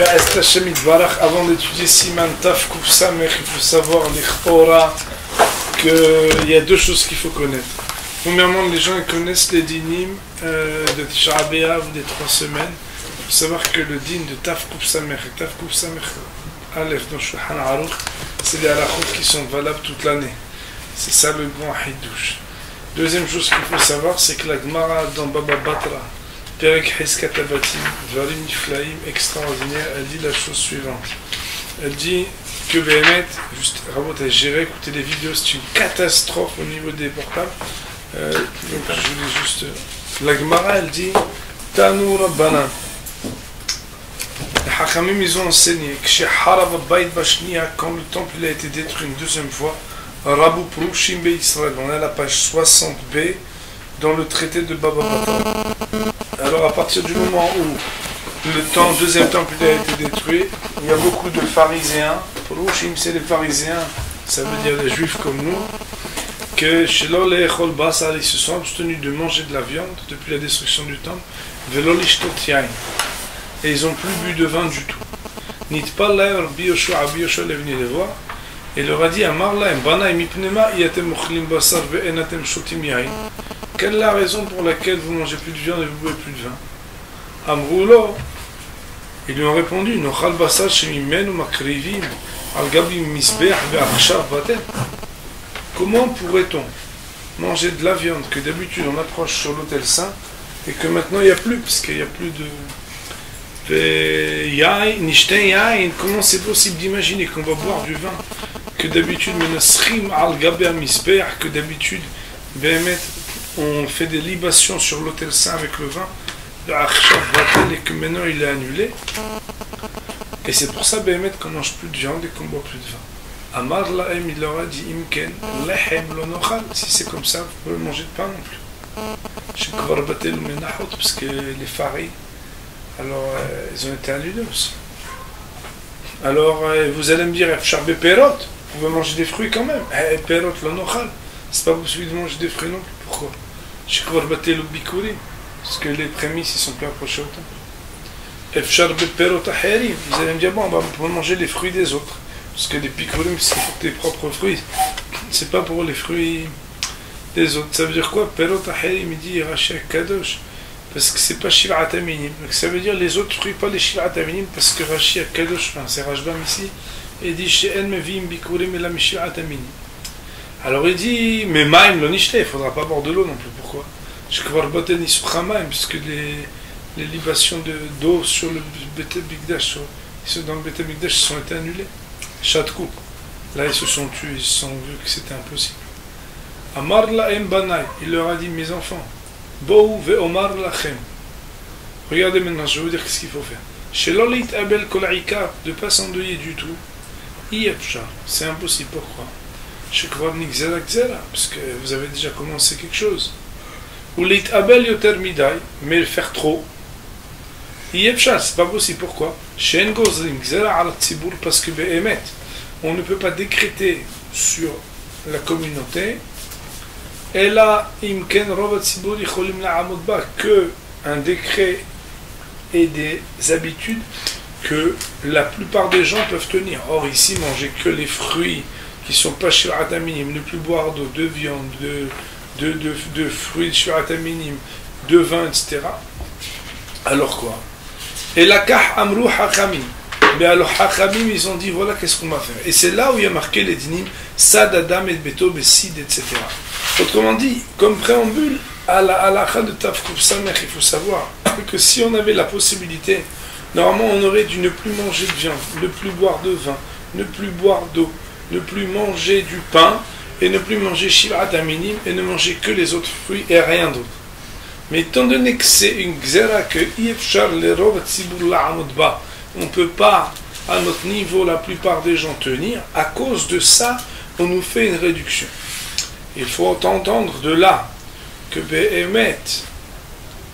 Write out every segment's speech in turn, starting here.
Avant d'étudier Siman Taf Kuf Samech, il faut savoir l'Ikhora qu'il y a deux choses qu'il faut connaître. Premièrement, les gens connaissent les dinim de Tisha B'Av des 3 semaines. Il faut savoir que le din de Taf Kuf Samech et Taf Kuf Samech Aleph dans Shulchan Aruch, c'est les halachot qui sont valables toute l'année. C'est ça le grand Hiddush. Deuxième chose qu'il faut savoir, c'est que la Gemara dans Baba Batra, Perek Heskat Abatim, Dvarim Niflaim, extraordinaire, elle dit la chose suivante. Elle dit que Béhémet, juste, Rabot, j'ai écouté les vidéos, c'est une catastrophe au niveau des portables. Donc je voulais juste. La Gemara, elle dit Tanu Rabbana. Les Hachamim, ils ont enseigné que chez Harav Bayt Bashnia, quand le temple a été détruit une deuxième fois, Rabu Prushim Be Israël, on est à la page 60b dans le traité de Baba Batra. Alors à partir du moment où le deuxième temple a été détruit, il y a beaucoup de pharisiens, Prushim c'est les pharisiens, ça veut dire les juifs comme nous, que Shelo Le'echol Basar, ils se sont abstenus de manger de la viande depuis la destruction du temple, Velo Lishtot Yain, et ils n'ont plus bu de vin du tout. Nitpal Lahem Rabbi Yoshua est venu les voir, et leur a dit Amar Lahem Bana Mipnema Yatem Mochlim Basar Ve'enatem Shotim Yain. Quelle est la raison pour laquelle vous ne mangez plus de viande et vous ne buvez plus de vin? Amroulo, ils lui ont répondu Nochal Basar Shemimen ou Makrivim Al Gabim Misbeach Ve'achshav Batem. Comment pourrait-on manger de la viande que d'habitude on approche sur l'autel saint et que maintenant il n'y a plus, parce qu'il n'y a plus de. Comment c'est possible d'imaginer qu'on va boire du vin que d'habitude que d'habitude on fait des libations sur l'autel saint avec le vin et que maintenant il est annulé, et c'est pour ça qu'on ne mange plus de viande et qu'on ne boit plus de vin. Amar Lahem, il leur a dit Imken Lehem lo nochal, si c'est comme ça vous pouvez manger de pain non plus, parce que les faris alors ils ont été annulés aussi. Alors vous allez me dire Fcharbe Perot, vous pouvez manger des fruits quand même. Perot lo nochal, c'est pas possible de manger des fruits non plus. Pourquoi? Parce que les prémices ils sont plus approchés au temple. Fcharbe Perot Aherim, vous allez me dire bon, on va manger les fruits des autres. Parce que les pikurim c'est pour tes propres fruits, c'est pas pour les fruits des autres. Ça veut dire quoi? Perot Aherim, il dit Rashi Kadosh. Parce que c'est pas Shiv'at Aminim. Donc ça veut dire les autres fruits, pas les Shiv'at Aminim, parce que Rashi Kadosh, c'est Rashbam ici, il dit She'en Mevim Bikurim et la Shiv'at Aminim. Alors il dit, mais Maim lo nishte, il faudra pas boire de l'eau non plus. Pourquoi? Parce que les libations d'eau sur le Beth Mikdash, dans le Beth Mikdash, sont été annulées. Chatkou. Là ils se sont tués, ils se sont vus que c'était impossible. Amar Lahem Banai, il leur a dit, mes enfants, Bou ve'omar lachem. Regardez maintenant, je vais vous dire ce qu'il faut faire. Shelolit abel kol ikar, de ne pas s'endeuiller du tout. Iyepcha, c'est impossible. Pourquoi? Shekvar nigzera gzera, parce que vous avez déjà commencé quelque chose. Ou lit abel yoter midai, mais le faire trop. Iyepcha, c'est pas possible. Pourquoi? Shen gozrim gzera ala tzibur, parce que be'emet, on ne peut pas décréter sur la communauté. Et là, que un décret et des habitudes que la plupart des gens peuvent tenir. Or ici, manger que les fruits qui sont pas shirat aminim, ne plus boire d'eau, de viande, de fruits shirat aminim, de vin, etc. Alors quoi? Et la kah amrou hachamim. Mais alors hachamim, ils ont dit voilà qu'est-ce qu'on va faire. Et c'est là où il y a marqué les dinim sad adam et beto besid, etc. Autrement dit, comme préambule à la halakha de Taf Kuf Samech, il faut savoir que si on avait la possibilité, normalement on aurait dû ne plus manger de viande, ne plus boire de vin, ne plus boire d'eau, ne plus manger du pain, et ne plus manger Shiv'at Aminim, et ne manger que les autres fruits et rien d'autre. Mais étant donné que c'est une gzera que Yefshar lerov tzibur la'amod ba, on ne peut pas, à notre niveau, la plupart des gens tenir, à cause de ça, on nous fait une réduction. Il faut entendre de là que Behemet,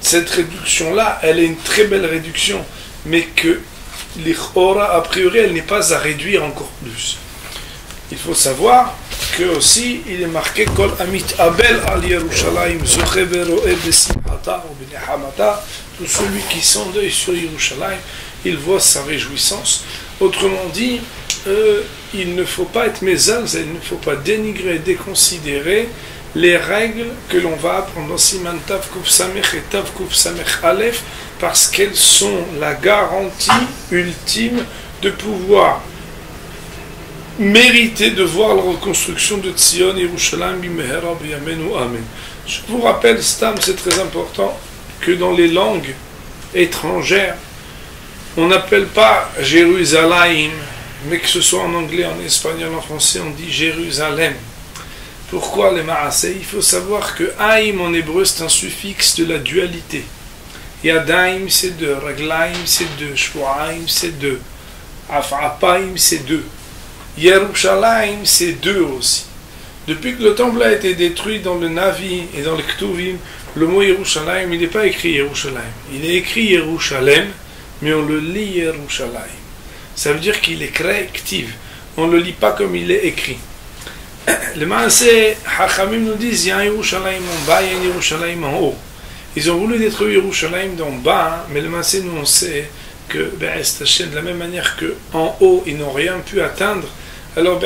cette réduction-là, elle est une très belle réduction, mais que l'Ichora, a priori, elle n'est pas à réduire encore plus. Il faut savoir que aussi, il est marqué Kol Amit Abel al Yerushalayim, Zoche Veroe Besimhata ou Benehamata, tout celui qui s'endeuille sur Yerushalayim, il voit sa réjouissance. Autrement dit, il ne faut pas être mézal, il ne faut pas dénigrer, déconsidérer les règles que l'on va apprendre dans Siman Tav Kuf Samech et Tav Kuf Samech Aleph, parce qu'elles sont la garantie ultime de pouvoir mériter de voir la reconstruction de Tzion, Yerushalayim, Bimehera, B'Yamenu, Amen. Je vous rappelle, Stam, c'est très important, que dans les langues étrangères, on n'appelle pas Jérusalem, mais que ce soit en anglais, en espagnol, en français, on dit Jérusalem. Pourquoi les Maaseh? Il faut savoir que Haïm en hébreu c'est un suffixe de la dualité. Yadaim c'est deux, Raglaim c'est deux, Shvuaim c'est deux, Afapaim c'est deux. Yerushalayim c'est deux aussi. Depuis que le temple a été détruit dans le Navi et dans le Ktuvim, le mot Yerushalayim, il n'est pas écrit Yerushalayim. Il est écrit Yerushalem, mais on le lit Yerushalayim. Ça veut dire qu'il est créé Ktiv. On ne le lit pas comme il est écrit. Les Maaseh Hachamim nous disent il y a un Yerushalayim en bas, il y a un Yerushalayim en haut. Ils ont voulu détruire Yerushalayim d'en bas, mais les Maaseh, nous on sait que de la même manière qu'en haut ils n'ont rien pu atteindre, alors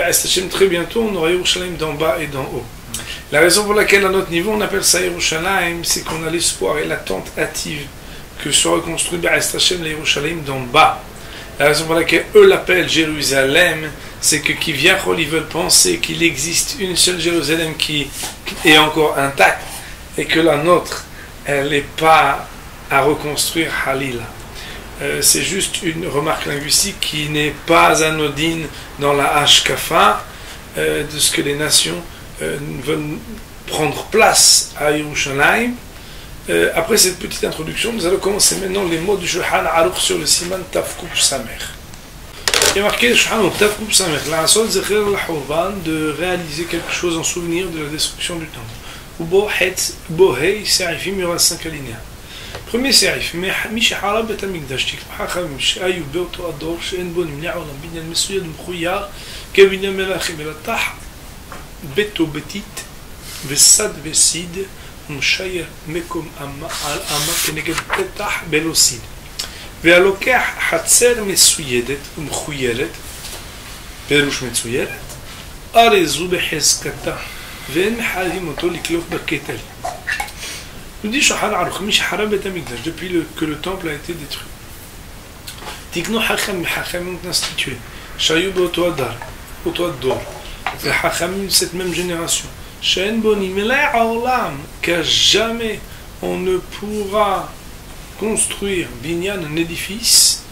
très bientôt on aura Yerushalayim d'en bas et d'en haut. La raison pour laquelle à notre niveau on appelle ça Yerushalayim, c'est qu'on a l'espoir et l'attente hâtive que soit reconstruit le Yerushalayim d'en bas. La raison pour laquelle eux l'appellent Jérusalem, c'est que ils veulent penser qu'il existe une seule Jérusalem qui est encore intacte et que la nôtre, elle n'est pas à reconstruire Halila. C'est juste une remarque linguistique qui n'est pas anodine dans la Hashkafa de ce que les nations veulent prendre place à Yerushalayim. Après cette petite introduction, nous allons commencer maintenant les mots du Shulchan Aruch sur le Siman Tav Kuf Samech. Il y a marqué le Shulchan Aruch Tav Kuf Samech, la Asol Zecher al-Hurban, de réaliser quelque chose en souvenir de la destruction du temple. Ou Bohei Serifim, il y aura 5 alinéas. Premier Serif, מי שחרב בית המקדש תקנו חכמים שהיו באותו הדור שאין בו נמנע עולם בניין מסוים ומחויב כבניין מלכים אלא תח ביתו ביתית וסד וסיד ומשייר מקום על אמה כנגד פתח בלא סיד והלוקח חצר מסוידת ומחוירת פירוש מצוירת הרי זו בחזקתה ואין מחייבים אותו לקלוף בקטל. Nous dit Shulchan Aruch, depuis que le temple a été détruit. Tikno Hacham, Hachamim ont institué. Shayub Otoadar, Otoador. Les Hachamim, cette même génération. Shen Boni, Melay Aolam, qu'à jamais on ne pourra construire Binyan, un édifice,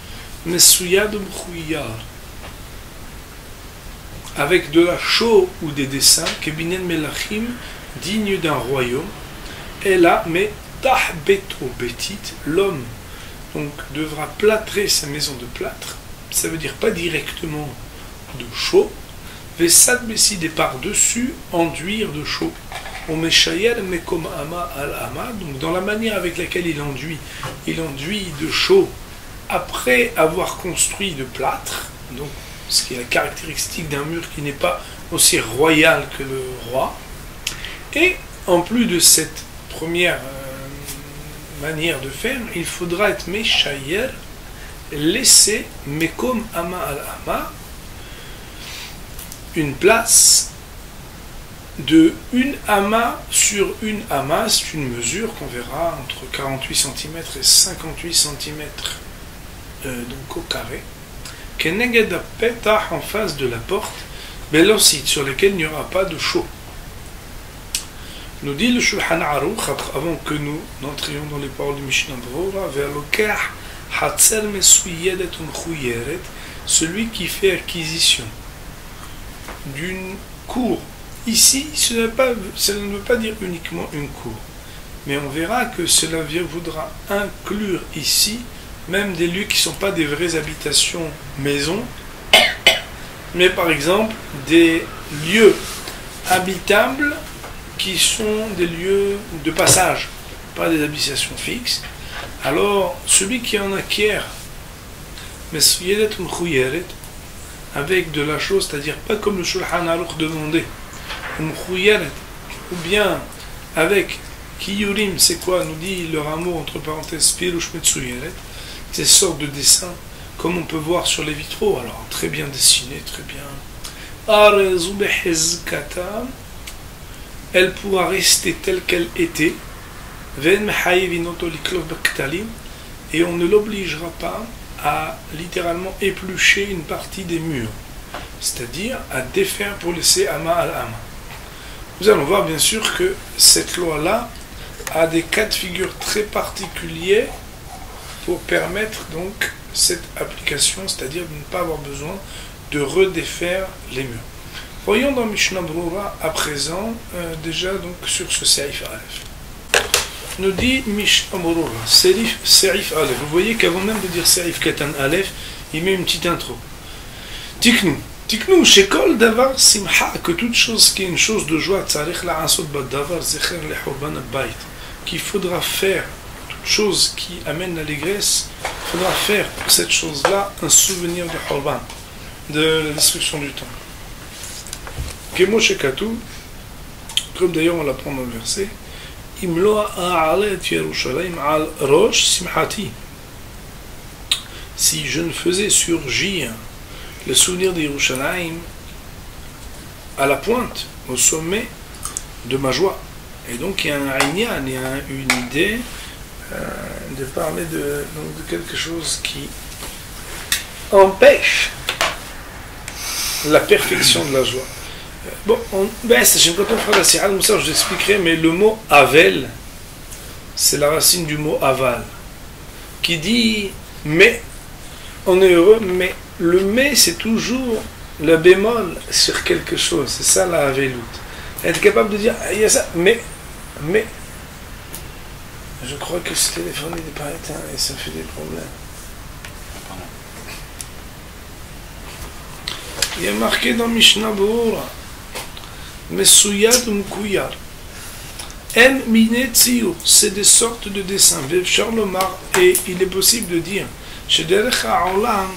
Mesuyad Mkhuyar, avec de la chaux ou des dessins, que Binyan Melachim, digne d'un royaume. Et là, mais tahbeto betit, l'homme donc devra plâtrer sa maison de plâtre, ça veut dire pas directement de chaux, vesad bessid et par-dessus enduire de chaux. On met shayer mekom ama al ama, donc dans la manière avec laquelle il enduit de chaux après avoir construit de plâtre, donc ce qui est la caractéristique d'un mur qui n'est pas aussi royal que le roi. Et en plus de cette première manière de faire, il faudra être Meshayer, laisser Mekom Ama al Ama, une place de une Ama sur une Ama, c'est une mesure qu'on verra entre 48 cm et 58 cm donc au carré, Keneged Petah en face de la porte, Belosite, sur laquelle il n'y aura pas de chaux. Nous dit le Shulchan Aruch, avant que nous n'entrions dans les paroles du Mishnah Brura, celui qui fait acquisition d'une cour. Ici, cela ne veut pas dire uniquement une cour, mais on verra que cela voudra inclure ici même des lieux qui ne sont pas des vraies habitations maisons, mais par exemple des lieux habitables qui sont des lieux de passage, pas des habitations fixes. Alors, celui qui en acquiert, avec de la chose, c'est-à-dire pas comme le Shulchan Aruch demandait, ou bien avec Kiyurim, c'est quoi, nous dit le rameau entre parenthèses, Pirush Metsuyeret, ces sortes de dessins comme on peut voir sur les vitraux, alors très bien dessiné, très bien. Elle pourra rester telle qu'elle était, et on ne l'obligera pas à littéralement éplucher une partie des murs, c'est-à-dire à défaire pour laisser ama al-ama. Nous allons voir bien sûr que cette loi-là a des cas de figure très particuliers pour permettre donc cette application, c'est-à-dire de ne pas avoir besoin de redéfaire les murs. Voyons dans Mishnah Brura à présent, déjà donc sur ce Seif Aleph. Nous dit Mishnah Brura, Seif Aleph. Vous voyez qu'avant même de dire Seif Katan Aleph, il met une petite intro. Tiknu. Tiknu, Shekol Davar Simha, que toute chose qui est une chose de joie, Tzarech la Asot Badavar Zecher le Hurban Bayt, qu'il faudra faire, toute chose qui amène l'allégresse, il faudra faire pour cette chose-là un souvenir de Hurban, de la destruction du temple. Kemo Shekatu, comme d'ailleurs on l'apprend dans le verset, Imloa A'alet Yerushalayim al Rosh Simhati. Si je ne faisais surgir le souvenir de Yerushalayim à la pointe, au sommet de ma joie. Et donc il y a un aïnian, il y a une idée de parler de quelque chose qui empêche la perfection de la joie. Bon, quand on fera la Sira al-Moussa, je vous expliquerai, mais le mot Avel, c'est la racine du mot Aval, qui dit mais, on est heureux, mais le mais c'est toujours le bémol sur quelque chose, c'est ça la Avelout. Être capable de dire, il y a ça, mais, je crois que ce téléphone n'est pas éteint et ça fait des problèmes. Il y a marqué dans Mishnah Bora, Mesuyad Mkouyar. En mine tzio, c'est des sortes de dessins. Vev Charlomar, et il est possible de dire, chez Derech Ha'olam,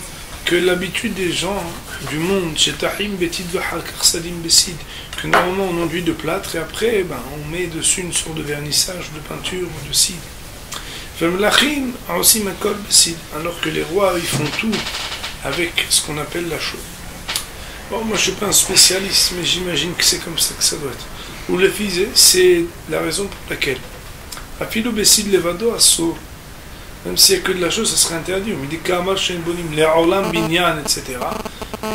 que l'habitude des gens du monde, chez Tahim Betid Vahakar Sadim Besid, que normalement on enduit de plâtre et après on met dessus une sorte de vernissage, de peinture ou de cide. Femlachim aussi Makol Besid, alors que les rois ils font tout avec ce qu'on appelle la chaux. Bon, moi je ne suis pas un spécialiste, mais j'imagine que c'est comme ça que ça doit être. Ou le fils, c'est la raison pour laquelle. Afilo Besid Levado Assur. Même s'il n'y a que de la chose, ça serait interdit. On dit Kamar Shen Bonim, Le'olam Binyan, etc.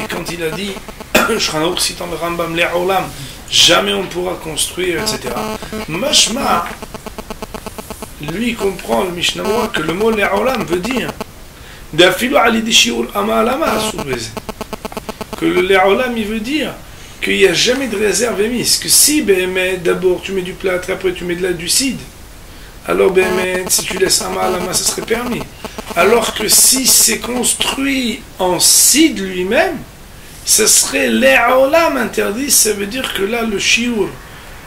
Et quand il a dit, je serai un autre citant le Rambam, Le'olam, jamais on pourra construire, etc. Mashma, lui comprend le Mishnah que le mot Le'olam veut dire D'afilo alidishiur ama alama que le Le'olam il veut dire qu'il n'y a jamais de réserve émise. Que si d'abord tu mets du plâtre, après tu mets du cide, alors si tu laisses un mal à la main, ça serait permis. Alors que si c'est construit en cide lui-même, ce serait l'éolam interdit, ça veut dire que là, le shiur,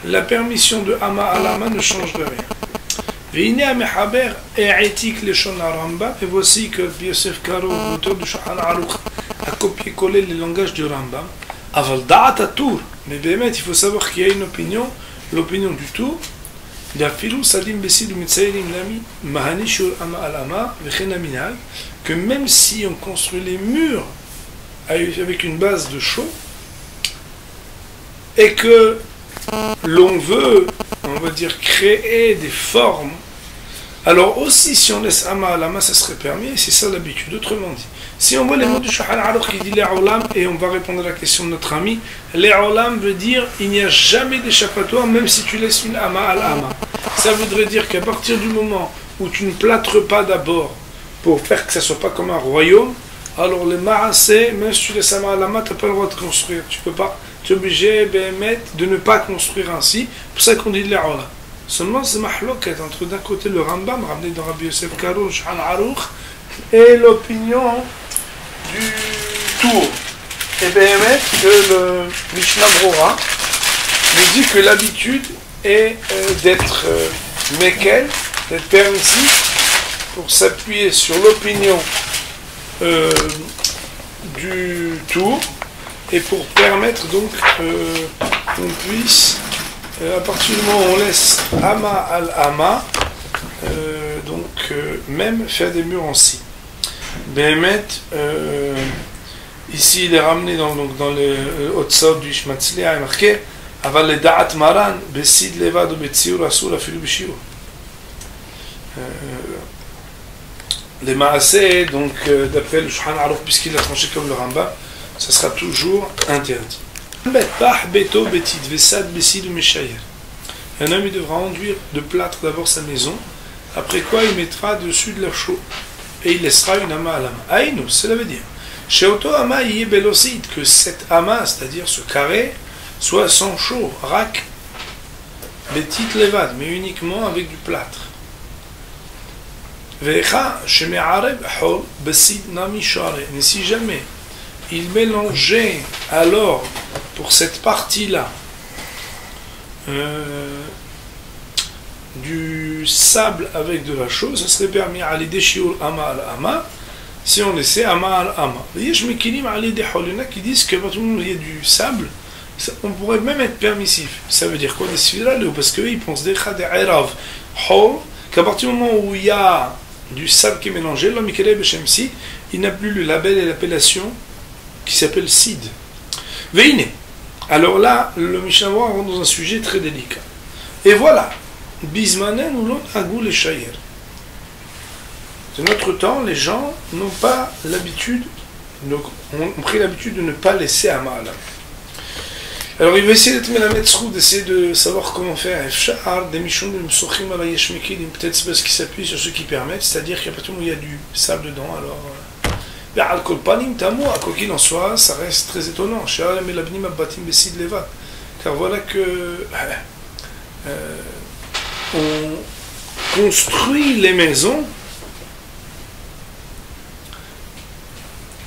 la permission de ama à la main ne change de rien. Et voici que Yosef Karo, l'auteur du Shulchan Aruch, a copié-collé le langage du Rambam. Aval da'at tour. Mais il faut savoir qu'il y a une opinion, l'opinion du tour, que même si on construit les murs avec une base de chaux et que l'on veut, on va dire, créer des formes, alors aussi si on laisse ama à la main ça serait permis, et c'est ça l'habitude. Autrement dit, si on voit les mots du Shulchan Aruch qui dit Le'olam, et on va répondre à la question de notre ami, Le'olam veut dire il n'y a jamais d'échappatoire même si tu laisses une ama à l'ama. Ça voudrait dire qu'à partir du moment où tu ne plâtres pas d'abord pour faire que ça ne soit pas comme un royaume, alors le ma'aseh, même si tu laisses ama à l'ama, tu n'as pas le droit de construire. Tu peux pas, tu es obligé de ne pas construire ainsi. C'est pour ça qu'on dit Le'olam. Seulement c'est mahloket entre d'un côté le Rambam, ramené dans Rabbi Yosef Karo, Shulchan Aruch, et l'opinion du tour. Et bien, que le Mishnah Brura nous dit que l'habitude est d'être mekel, d'être permissif, pour s'appuyer sur l'opinion du tour, et pour permettre donc qu'on puisse, à partir du moment où on laisse ama al-ama, même faire des murs en si. Behemet, ici il est ramené dans le Hotzot du Ishmatzliah, il est marqué Aval le Da'at Maran, Besid Levad ou Betsiur Asur Afilu Bishiur. Les Maaseh, donc d'après le Shulchan Aruch, puisqu'il a tranché comme le Rambam, ça sera toujours interdit. Un homme il devra enduire de plâtre d'abord sa maison, après quoi il mettra dessus de l'air chaud et il laissera une ama à l'ama. Aïnou, cela veut dire chez Oto ama y belosid, que cette ama, c'est-à-dire ce carré, soit sans chaud, rak, betit levad, mais uniquement avec du plâtre. Mais si jamais il mélangeait alors pour cette partie-là du sable avec de la chaux, ça serait permis à l'idée shiur ama al ama si on laissait ama al ama. Il y a qui disent que quand il y a du sable, on pourrait même être permissif. Ça veut dire quoi? Parce qu'ils pensent qu'à partir du moment où il y a du sable qui est mélangé, il n'a plus le label et l'appellation qui s'appelle sid. Veine. Alors là, le Mishnah rentre dans un sujet très délicat. Et voilà. Bismanen ou l'on agou les shayer. De notre temps, les gens n'ont pas l'habitude, ont pris l'habitude de ne pas laisser à mal. Alors il va essayer d'être Melamed d'essayer de savoir comment faire. Peut-être c'est parce qu'il s'appuie sur ce qui permet, c'est-à-dire qu'à partir du moment où il y a du sable dedans, alors quoi qu'il en soit, ça reste très étonnant. Car voilà que on construit les maisons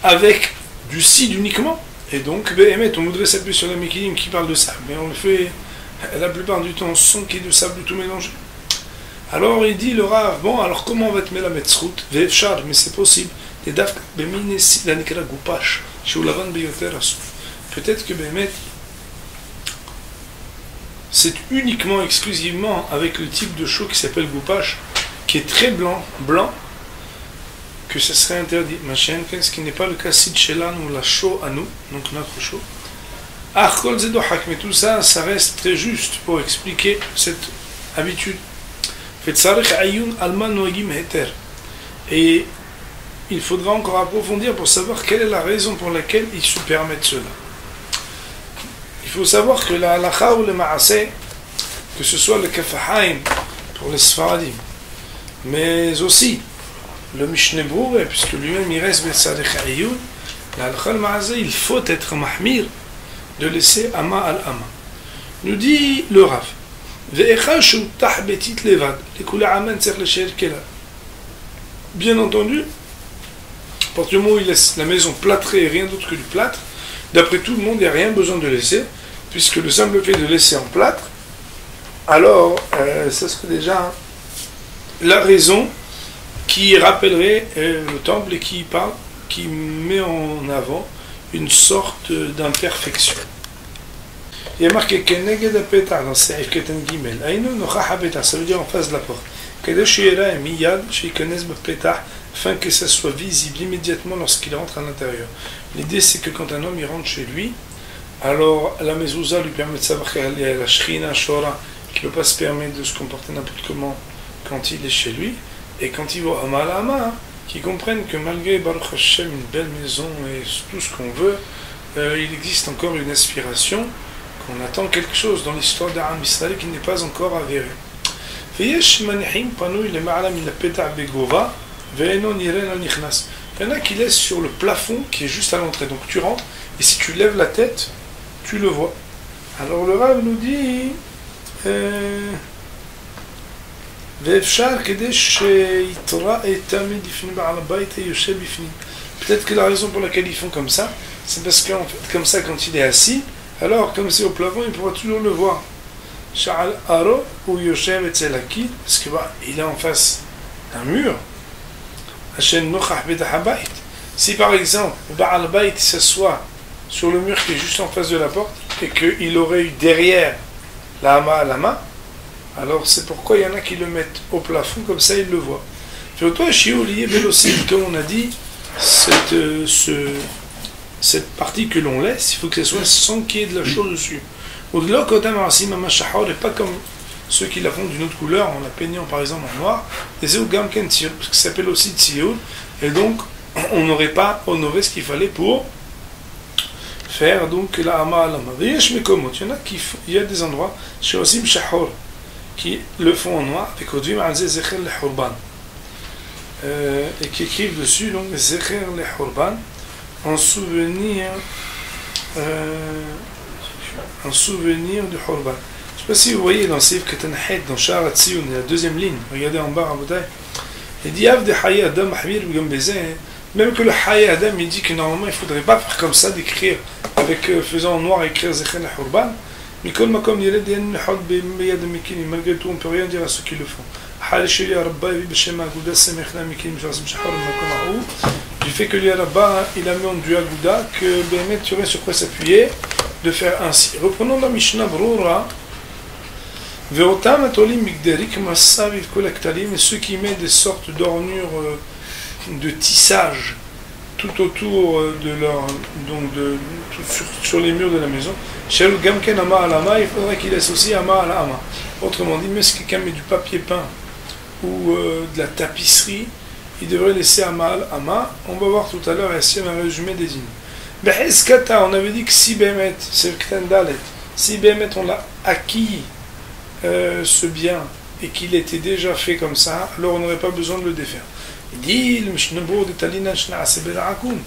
avec du sid uniquement. Et donc, on voudrait s'appuyer sur la Mekilim qui parle de sable, mais on le fait la plupart du temps sans qu'il y ait de sable tout mélangé. Alors il dit le Rav, bon, alors comment on va te mettre la Metzrout? Vefchar, mais c'est possible. Peut-être que c'est uniquement, exclusivement avec le type de chaux qui s'appelle Goupache, qui est très blanc, que ce serait interdit. Ce qui n'est pas le cas Sid Shelan ou la chaux à nous, donc notre chaux. Mais tout ça, ça reste très juste pour expliquer cette habitude. Et il faudra encore approfondir pour savoir quelle est la raison pour laquelle ils se permettent cela. Il faut savoir que la halakha ou le ma'aseh, que ce soit le kafahaim pour les Sfaradim, mais aussi le Mishneh Berurah, puisque lui-même il reste Betzadech Ayoun, la halakha le ma'aseh, il faut être mahmir de laisser ama al ama. Nous dit le Rav, bien entendu, à partir du moment où il laisse la maison plâtrée et rien d'autre que du plâtre, d'après tout le monde, il n'y a rien besoin de laisser, puisque le simple fait de laisser en plâtre, alors ça serait déjà la raison qui rappellerait le temple et qui met en avant une sorte d'imperfection. Il y a marqué Keneged Apetah dans Seif Keten Gimel. Aïnou Nochach Apetah, ça veut dire en face de la porte. Kadesh Yera Miyad Sheikanes Bapetah, afin que ça soit visible immédiatement lorsqu'il rentre à l'intérieur. L'idée c'est que quand un homme il rentre chez lui, alors la mezouza lui permet de savoir qu'il y a la shrina shora qui ne peut pas se permettre de se comporter n'importe comment quand il est chez lui, et quand il voit Amalama, qui comprennent que malgré Baruch Hashem, une belle maison et tout ce qu'on veut, il existe encore une aspiration, qu'on attend quelque chose dans l'histoire d'Aram Israël qui n'est pas encore avéré. Il y en a qui laissent sur le plafond qui est juste à l'entrée, donc tu rentres et si tu lèves la tête tu le vois. Alors le Rav nous dit peut-être que la raison pour laquelle ils font comme ça, c'est parce qu'en fait comme ça quand il est assis, alors comme c'est au plafond il pourra toujours le voir. Sha'al Aro ou Yoshev et Tzelaki, parce que il est en face d'un mur. Si par exemple Baal Bayt s'assoit sur le mur qui est juste en face de la porte et qu'il aurait eu derrière la hama à la main, alors c'est pourquoi il y en a qui le mettent au plafond, comme ça il le voit. Comme on a dit, cette partie que l'on laisse, il faut que ce soit sans qu'il y ait de la chose dessus. Au-delà, et pas comme ceux qui la font d'une autre couleur, en la peignant par exemple en noir, et c'est ce qui s'appelle aussi tsiour, et donc on n'aurait pas honnoré ce qu'il fallait pour faire donc la ama alama. Il y a des endroits chez Osim Shahor qui le font en noir, et qui écrivent dessus donc Zecher le Hurban en souvenir du Hurban. Je ne sais pas si vous voyez dans Seif Ketanhed, dans Shahar Tzion, la deuxième ligne, regardez en bas à Boudaï, il dit Av de Haya Adam Mahmir Gambezé, même que le Haya Adam il dit que normalement il ne faudrait pas faire comme ça, d'écrire avec faisant en noir écrire Zecher le Hurban, mais comme malgré tout on ne peut rien dire à ceux qui le font. Du fait que l'Yarabba il a mis en du Aguda que Béhémet tu aurais sur quoi s'appuyer de faire ainsi. Reprenons la Mishnah Brura. Et ceux qui mettent des sortes d'ornures de tissage tout autour de leur sur les murs de la maison. Shel Gamken Ama Alama, il faudrait qu'il laisse aussi Ama Alama. Autrement dit, même si quelqu'un met du papier peint ou de la tapisserie, il devrait laisser Ama Alama. On va voir tout à l'heure ici un résumé des dîmes. On avait dit que si Béhémet, c'est le Dalet, si Béhémet on l'a acquis ce bien et qu'il était déjà fait comme ça, alors on n'aurait pas besoin de le défaire. Il dit le Mishnabo de Talina Shna Sebelakum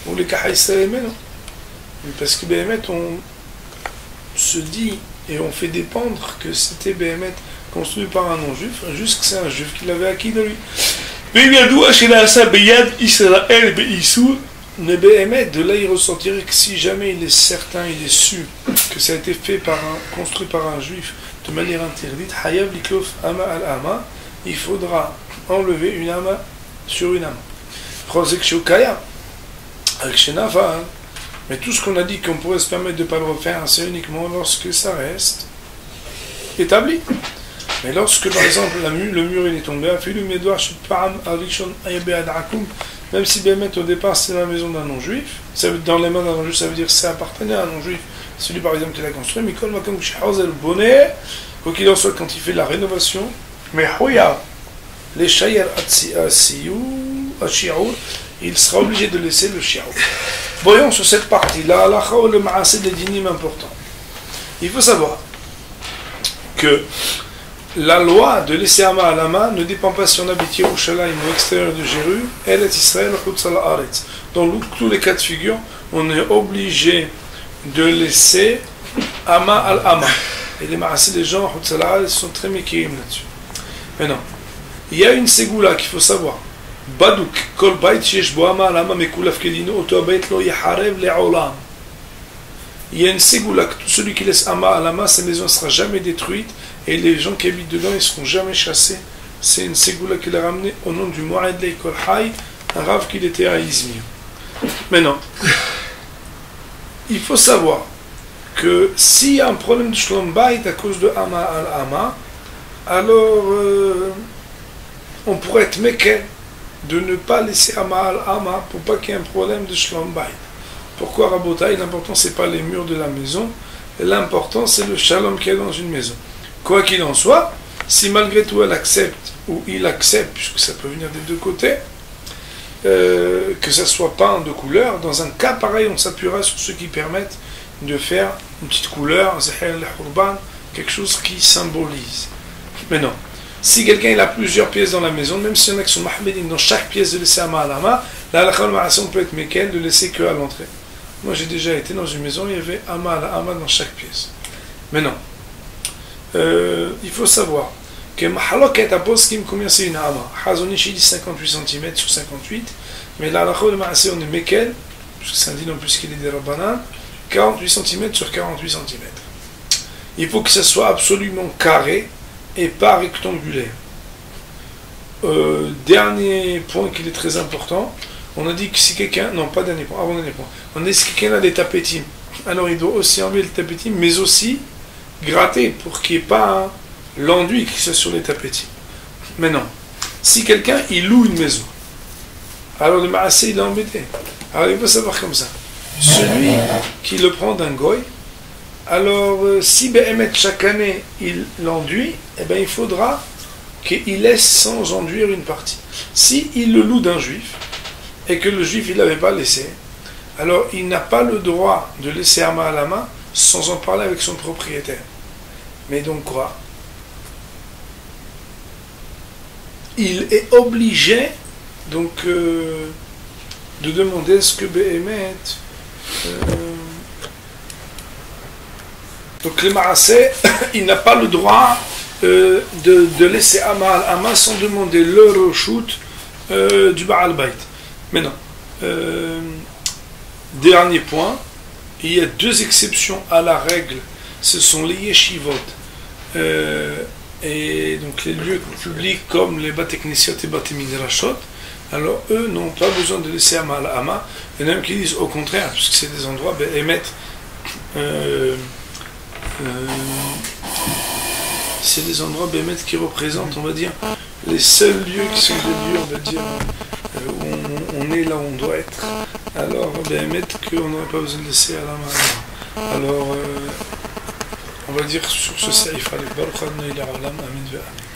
ou les Kahaïsraëmen. Parce que Béhémet, on se dit et on fait dépendre que c'était Béhémet construit par un non-juif, juste que c'est un juif qui l'avait acquis de lui. Mais il y a d'où Ashela Beyad Israël Beissour. Mais Béhémet, de là il ressentirait que si jamais il est certain, il est sûr que ça a été fait construit par un juif de manière interdite, Hayav Liklof Ama al-Ama, il faudra enlever une ama sur une ama. Mais tout ce qu'on a dit qu'on pourrait se permettre de ne pas le refaire, c'est uniquement lorsque ça reste établi. Mais lorsque par exemple le mur il est tombé, même si Béhémet au départ c'est la maison d'un non-juif, dans les mains d'un non-juif ça veut dire que ça appartenait à un non-juif, celui par exemple qui l'a construit, mais quoi qu'il en soit quand il fait la rénovation, mais les shayar il sera obligé de laisser le shi'our. Voyons sur cette partie-là, le ma'asé des dynimes importants. Il faut savoir que la loi de laisser Ama à la main ne dépend pas si on habite Yerushalayim ou l'extérieur de Jéru, elle est Israël ou Haaretz. Dans tous les cas de figure, on est obligé de laisser Ama al-Ama. Et les ma'asé des gens sont très méquirim là-dessus. Maintenant, il y a une ségoula qu'il faut savoir. Badouk, kol bait shesh bo ama alama mekulaf kedino, oto bait lo yaharev le'olam. Il y a une ségoula que tout celui qui laisse ama alama, sa maison ne sera jamais détruite et les gens qui habitent dedans, ils ne seront jamais chassés. C'est une ségoula qu'il a ramenée au nom du Mou'ad Leikol Hay, un rave qu'il était à Izmir. Maintenant, il faut savoir que s'il y a un problème de shlom bayt à cause de ama al-ama, alors on pourrait être méquet de ne pas laisser Ama al-Ama pour pas qu'il y ait un problème de Shlom Bayt. Pourquoi Rabotai? L'important c'est pas les murs de la maison, l'important c'est le shalom qu'il y a dans une maison. Quoi qu'il en soit, si malgré tout elle accepte, ou il accepte, puisque ça peut venir des deux côtés, que ça soit peint de couleur, dans un cas pareil on s'appuiera sur ceux qui permettent de faire une petite couleur, Zahir al-Hurban, quelque chose qui symbolise. Mais non. Si quelqu'un a plusieurs pièces dans la maison, même s'il y en a qui sont mahmédines dans chaque pièce de laisser Ama al-Ama, la halakha al-Ma'asson peut être méquel de laisser que à l'entrée. Moi j'ai déjà été dans une maison, il y avait Ama al-Ama dans chaque pièce. Mais non. Il faut savoir que Mahaloket à Poskim, combien c'est une Ama? Hazonichi dit 58 cm sur 58, mais la halakha al-Ma'asson on est méquel, parce que c'est un dinon puisqu'il est des Rabbanan, 48 cm sur 48 cm. Il faut que ça soit absolument carré et pas rectangulaire. Dernier point qui est très important, on a dit que si quelqu'un, non pas dernier point, avant dernier point, on a dit que si quelqu'un a des tapetim, alors il doit aussi enlever le tapetim, mais aussi gratter pour qu'il n'y ait pas l'enduit qui soit sur les tapetim. Maintenant, si quelqu'un il loue une maison, Alors le Maasé, il est embêté. Alors il va savoir comme ça. Celui qui le prend d'un goy, alors si Behemet chaque année il l'enduit, eh ben, il faudra qu'il laisse sans enduire une partie. Si il le loue d'un juif, et que le juif il n'avait pas laissé, alors il n'a pas le droit de laisser à la main sans en parler avec son propriétaire. Mais donc quoi? Il est obligé donc de demander ce que Behemet donc le Maasé il n'a pas le droit de laisser Ama sans demander le reshoot du Baal Bait. Maintenant, dernier point, il y a deux exceptions à la règle, ce sont les yeshivot et donc les lieux publics comme les bateknisiot et batemidrashot. Alors eux n'ont pas besoin de laisser Ama, et même qui disent au contraire, puisque c'est des endroits c'est des endroits qui représentent, on va dire, les seuls lieux qui sont des lieux, on va dire, où on est là où on doit être. Alors, qu'on n'aurait pas besoin de laisser à la main. Alors, on va dire sur ce saïf, Baruch Adonai Le'olam, Amen ve'Amen.